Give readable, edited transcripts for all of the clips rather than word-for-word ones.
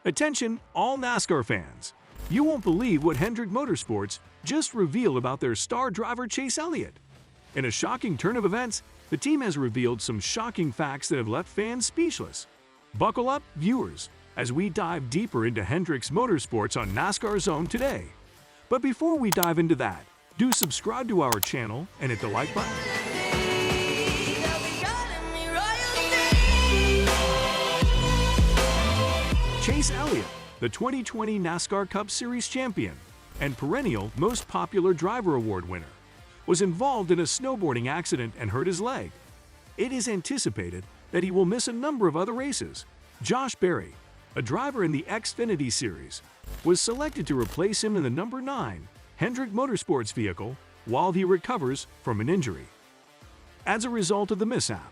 Attention, all NASCAR fans! You won't believe what Hendrick Motorsports just revealed about their star driver Chase Elliott. In a shocking turn of events, the team has revealed some shocking facts that have left fans speechless. Buckle up, viewers, as we dive deeper into Hendricks Motorsports on NASCAR Zone today. But before we dive into that, do subscribe to our channel and hit the like button. Chase Elliott, the 2020 NASCAR Cup Series champion and perennial Most Popular Driver Award winner, was involved in a snowboarding accident and hurt his leg. It is anticipated that he will miss a number of other races. Josh Berry, a driver in the Xfinity Series, was selected to replace him in the number 9 Hendrick Motorsports vehicle while he recovers from an injury. As a result of the mishap,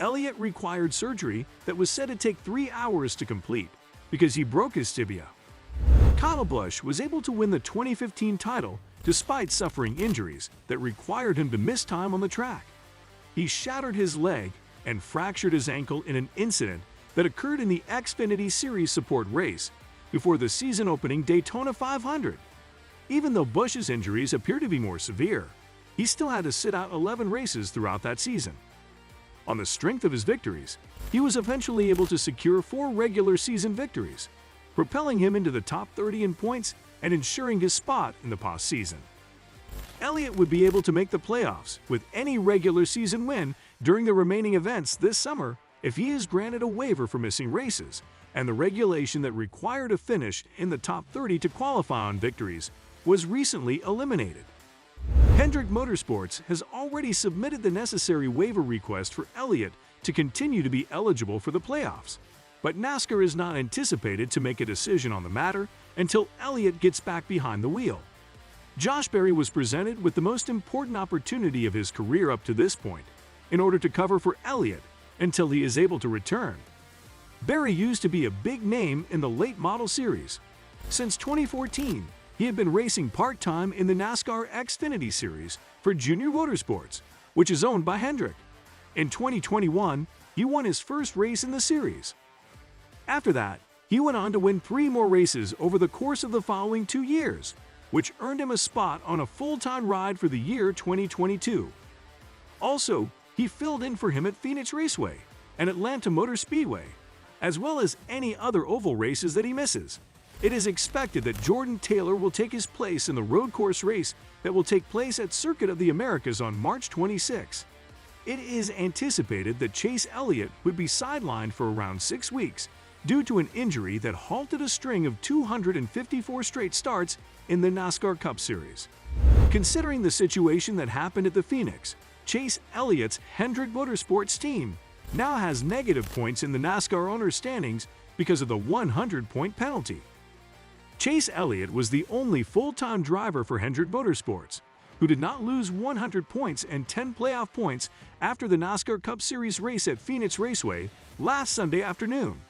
Elliott required surgery that was said to take 3 hours to complete because he broke his tibia. Kyle Busch was able to win the 2015 title despite suffering injuries that required him to miss time on the track. He shattered his leg and fractured his ankle in an incident that occurred in the Xfinity Series support race before the season-opening Daytona 500. Even though Busch's injuries appear to be more severe, he still had to sit out 11 races throughout that season. On the strength of his victories, he was eventually able to secure 4 regular season victories, propelling him into the top 30 in points and ensuring his spot in the postseason. Elliott would be able to make the playoffs with any regular season win during the remaining events this summer if he is granted a waiver for missing races, and the regulation that required a finish in the top 30 to qualify on victories was recently eliminated. Hendrick Motorsports has already submitted the necessary waiver request for Elliott to continue to be eligible for the playoffs, but NASCAR is not anticipated to make a decision on the matter until Elliott gets back behind the wheel. Josh Berry was presented with the most important opportunity of his career up to this point in order to cover for Elliott until he is able to return. Berry used to be a big name in the late model series. Since 2014, he had been racing part-time in the NASCAR Xfinity Series for Junior Motorsports, which is owned by Hendrick. In 2021, he won his first race in the series. After that, he went on to win 3 more races over the course of the following 2 years, which earned him a spot on a full-time ride for the year 2022. Also, he filled in for him at Phoenix Raceway and Atlanta Motor Speedway, as well as any other oval races that he misses. It is expected that Jordan Taylor will take his place in the road course race that will take place at Circuit of the Americas on March 26. It is anticipated that Chase Elliott would be sidelined for around 6 weeks due to an injury that halted a string of 254 straight starts in the NASCAR Cup Series. Considering the situation that happened at the Phoenix, Chase Elliott's Hendrick Motorsports team now has negative points in the NASCAR owners' standings because of the 100-point penalty. Chase Elliott was the only full-time driver for Hendrick Motorsports who did not lose 100 points and 10 playoff points after the NASCAR Cup Series race at Phoenix Raceway last Sunday afternoon.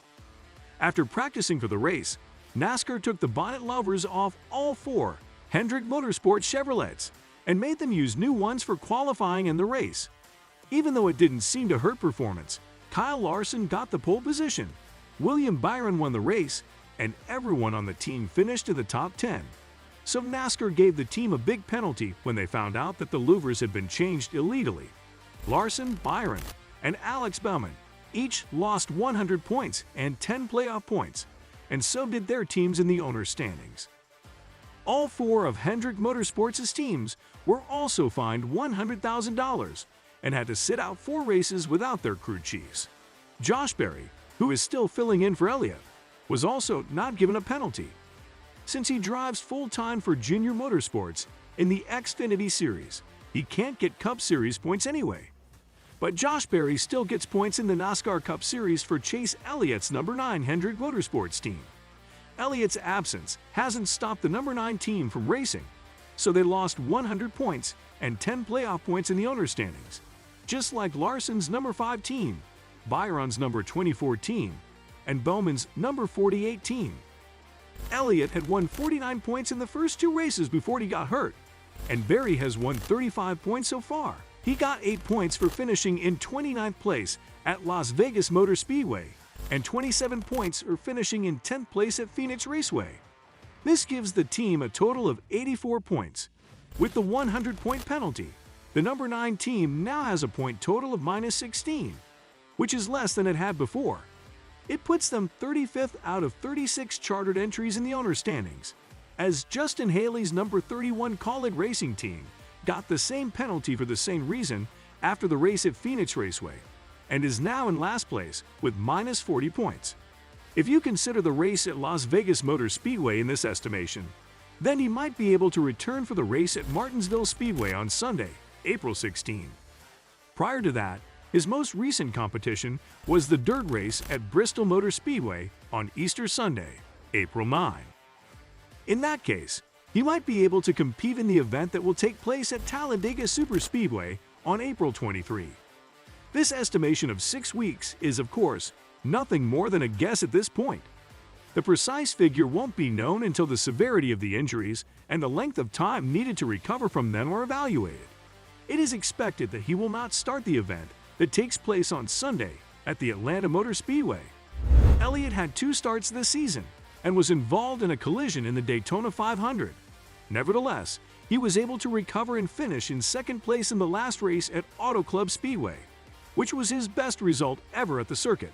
After practicing for the race, NASCAR took the bonnet lovers off all 4 Hendrick Motorsports Chevrolets and made them use new ones for qualifying in the race. Even though it didn't seem to hurt performance, Kyle Larson got the pole position, William Byron won the race, and everyone on the team finished in the top 10. So NASCAR gave the team a big penalty when they found out that the louvers had been changed illegally. Larson, Byron, and Alex Bowman each lost 100 points and 10 playoff points, and so did their teams in the owners' standings. All 4 of Hendrick Motorsports' teams were also fined $100,000 and had to sit out 4 races without their crew chiefs. Josh Berry, who is still filling in for Elliott, was also not given a penalty, since he drives full-time for Junior Motorsports in the Xfinity Series. He can't get Cup Series points anyway. But Josh Berry still gets points in the NASCAR Cup Series for Chase Elliott's number 9 Hendrick Motorsports team. Elliott's absence hasn't stopped the number 9 team from racing, so they lost 100 points and 10 playoff points in the owner standings, just like Larson's number 5 team, Byron's number 24 team, and Bowman's number 48 team. Elliott had won 49 points in the first 2 races before he got hurt, and Berry has won 35 points so far. He got 8 points for finishing in 29th place at Las Vegas Motor Speedway and 27 points for finishing in 10th place at Phoenix Raceway. This gives the team a total of 84 points. With the 100-point penalty, the number 9 team now has a point total of -16, which is less than it had before. It puts them 35th out of 36 chartered entries in the owner standings, as Justin Haley's number 31 Khalid Racing team got the same penalty for the same reason after the race at Phoenix Raceway, and is now in last place with -40 points. If you consider the race at Las Vegas Motor Speedway in this estimation, then he might be able to return for the race at Martinsville Speedway on Sunday, April 16. Prior to that, his most recent competition was the dirt race at Bristol Motor Speedway on Easter Sunday, April 9. In that case, he might be able to compete in the event that will take place at Talladega Superspeedway on April 23. This estimation of 6 weeks is, of course, nothing more than a guess at this point. The precise figure won't be known until the severity of the injuries and the length of time needed to recover from them are evaluated. It is expected that he will not start the event that takes place on Sunday at the Atlanta Motor Speedway. Elliott had 2 starts this season and was involved in a collision in the Daytona 500. Nevertheless, he was able to recover and finish in 2nd place in the last race at Auto Club Speedway, which was his best result ever at the circuit.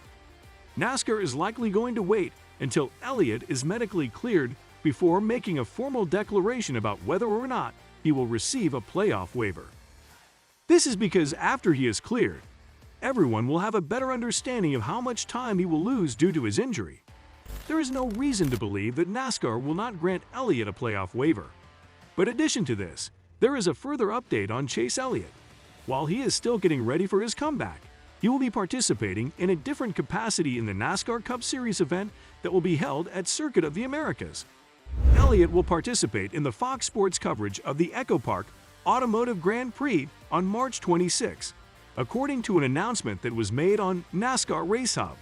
NASCAR is likely going to wait until Elliott is medically cleared before making a formal declaration about whether or not he will receive a playoff waiver. This is because after he is cleared, everyone will have a better understanding of how much time he will lose due to his injury. There is no reason to believe that NASCAR will not grant Elliott a playoff waiver. But in addition to this, there is a further update on Chase Elliott. While he is still getting ready for his comeback, he will be participating in a different capacity in the NASCAR Cup Series event that will be held at Circuit of the Americas. Elliott will participate in the Fox Sports coverage of the Echo Park Automotive Grand Prix on March 26, according to an announcement that was made on NASCAR Race Hub.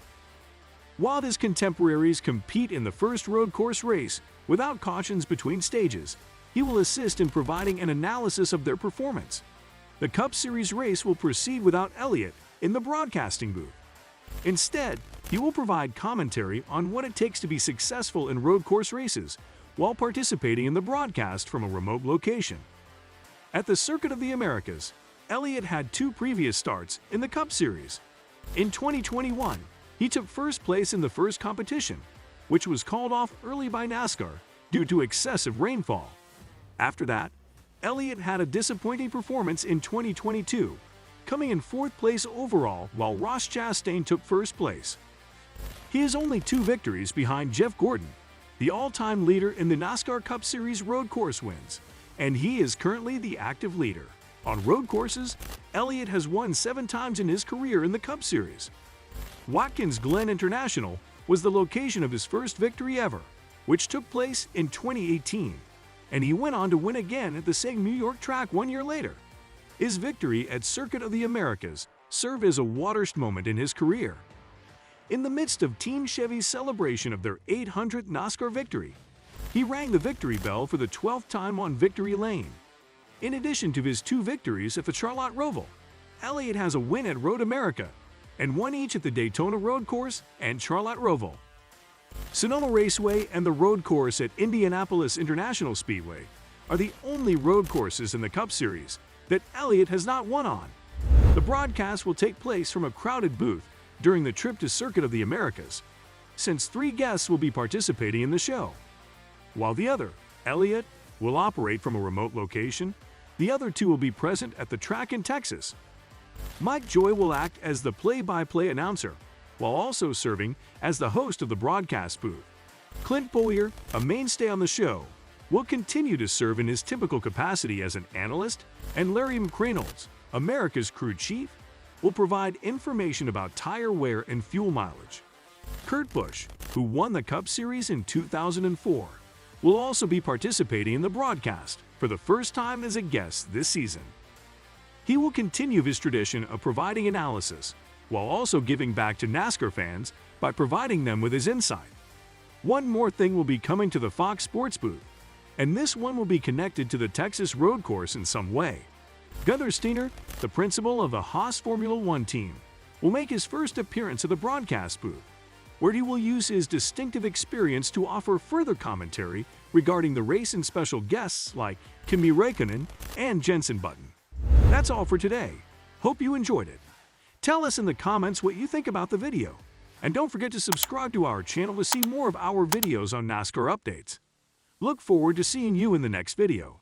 While his contemporaries compete in the first road course race without cautions between stages, he will assist in providing an analysis of their performance. The Cup Series race will proceed without Elliott in the broadcasting booth. Instead, he will provide commentary on what it takes to be successful in road course races while participating in the broadcast from a remote location. At the Circuit of the Americas, Elliott had 2 previous starts in the Cup Series. In 2021, he took first place in the first competition, which was called off early by NASCAR due to excessive rainfall. After that, Elliott had a disappointing performance in 2022, coming in 4th place overall while Ross Chastain took first place. He is only 2 victories behind Jeff Gordon, the all-time leader in the NASCAR Cup Series road course wins, and he is currently the active leader. On road courses, Elliott has won 7 times in his career in the Cup Series. Watkins Glen International was the location of his first victory ever, which took place in 2018, and he went on to win again at the same New York track 1 year later. His victory at Circuit of the Americas served as a watershed moment in his career. In the midst of Team Chevy's celebration of their 800th NASCAR victory, he rang the victory bell for the 12th time on victory lane. In addition to his 2 victories at the Charlotte Roval, Elliott has a win at Road America and 1 each at the Daytona Road Course and Charlotte Roval. Sonoma Raceway and the road course at Indianapolis International Speedway are the only road courses in the Cup Series that Elliott has not won on. The broadcast will take place from a crowded booth during the trip to Circuit of the Americas, since 3 guests will be participating in the show. While the other, Elliott, will operate from a remote location, the other 2 will be present at the track in Texas. Mike Joy will act as the play-by-play announcer, while also serving as the host of the broadcast booth. Clint Bowyer, a mainstay on the show, will continue to serve in his typical capacity as an analyst, and Larry McReynolds, America's crew chief, will provide information about tire wear and fuel mileage. Kurt Busch, who won the Cup Series in 2004, will also be participating in the broadcast for the first time as a guest this season. He will continue his tradition of providing analysis, while also giving back to NASCAR fans by providing them with his insight. One more thing will be coming to the Fox Sports booth, and this one will be connected to the Texas road course in some way. Gunther Steiner, the principal of the Haas Formula One team, will make his first appearance at the broadcast booth. where he will use his distinctive experience to offer further commentary regarding the race and special guests like Kimi Räikkönen and Jenson Button. That's all for today. Hope you enjoyed it. Tell us in the comments what you think about the video. And don't forget to subscribe to our channel to see more of our videos on NASCAR updates. Look forward to seeing you in the next video.